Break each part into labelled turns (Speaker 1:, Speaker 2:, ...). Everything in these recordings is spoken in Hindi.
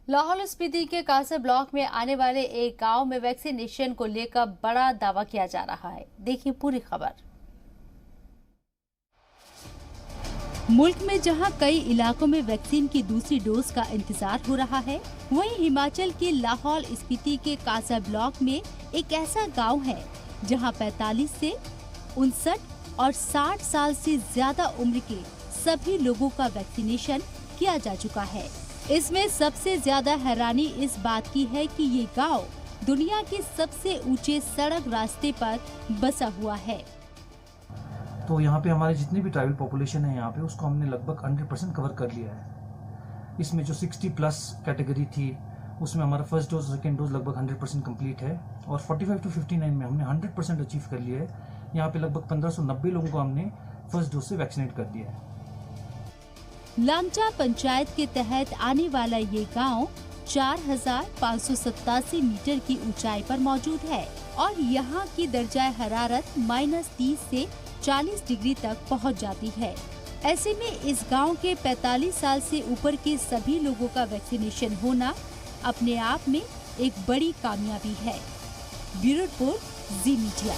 Speaker 1: लाहौल स्पीति के कासर ब्लॉक में आने वाले एक गांव में वैक्सीनेशन को लेकर बड़ा दावा किया जा रहा है। देखिए पूरी खबर। मुल्क में जहां कई इलाकों में वैक्सीन की दूसरी डोज का इंतजार हो रहा है, वहीं हिमाचल के लाहौल स्पीति के कासर ब्लॉक में एक ऐसा गांव है जहां 45 से 59 और 60 साल से ज्यादा उम्र के सभी लोगों का वैक्सीनेशन किया जा चुका है। इसमें सबसे ज्यादा हैरानी इस बात की है कि ये गांव दुनिया के सबसे ऊंचे सड़क रास्ते पर बसा हुआ है।
Speaker 2: तो यहाँ पे हमारे जितनी भी ट्राइबल पॉपुलेशन है यहाँ पे, उसको हमने लगभग 100% कवर कर लिया है। इसमें जो 60+ कैटेगरी थी, उसमें हमारा फर्स्ट डोज सेकेंड डोज लगभग 100% कंप्लीट है और 45 to 59 में हमने 100% अचीव कर लिया है। यहाँ पे लगभग 1590 लोगों को हमने फर्स्ट डोज से वैक्सीनेट कर दिया है।
Speaker 1: लामचा पंचायत के तहत आने वाला ये गांव 4587 मीटर की ऊंचाई पर मौजूद है और यहाँ की दर्जाए हरारत -30 से 40 डिग्री तक पहुँच जाती है। ऐसे में इस गांव के 45 साल से ऊपर के सभी लोगों का वैक्सीनेशन होना अपने आप में एक बड़ी कामयाबी है। ब्यूरो रिपोर्ट, जी मीडिया।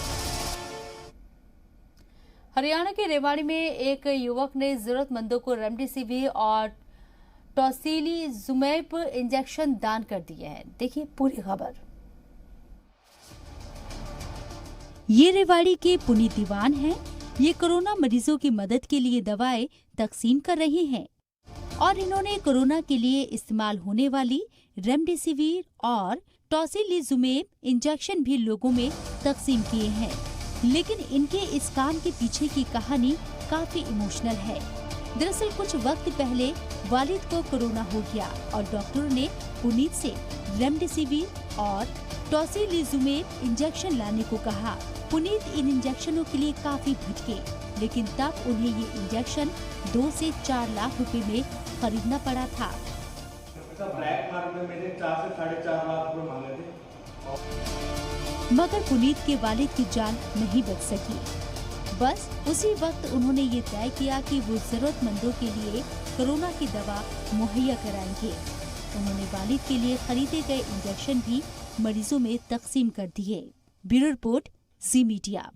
Speaker 1: हरियाणा के रेवाड़ी में एक युवक ने जरूरतमंदों को रेमडेसिविर और टोसिलीजुमैब इंजेक्शन दान कर दिए हैं। देखिए पूरी खबर। ये रेवाड़ी के पुनीत दीवान हैं। ये कोरोना मरीजों की मदद के लिए दवाएं तकसीम कर रही हैं और इन्होंने कोरोना के लिए इस्तेमाल होने वाली रेमडेसिविर और टोसिलीजुमैब इंजेक्शन भी लोगों में तकसीम किए हैं। लेकिन इनके इस काम के पीछे की कहानी काफी इमोशनल है। दरअसल कुछ वक्त पहले वालिद को कोरोना हो गया और डॉक्टरों ने पुनीत से रेमडेसिविर और टोसिलीजुमैब इंजेक्शन लाने को कहा। पुनीत इन इंजेक्शनों के लिए काफी भटके, लेकिन तब उन्हें ये इंजेक्शन 2 से 4 लाख रुपए में खरीदना पड़ा था।
Speaker 3: ब्लैक मार्केट में 4 से 4.5 लाख रुपए मांगे थे।
Speaker 1: मगर पुनीत के वालिद की जान नहीं बच सकी। बस उसी वक्त उन्होंने ये तय किया कि वो जरूरतमंदों के लिए कोरोना की दवा मुहैया कराएंगे। उन्होंने वालिद के लिए खरीदे गए इंजेक्शन भी मरीजों में तकसीम कर दिए। ब्यूरो रिपोर्ट, जी मीडिया।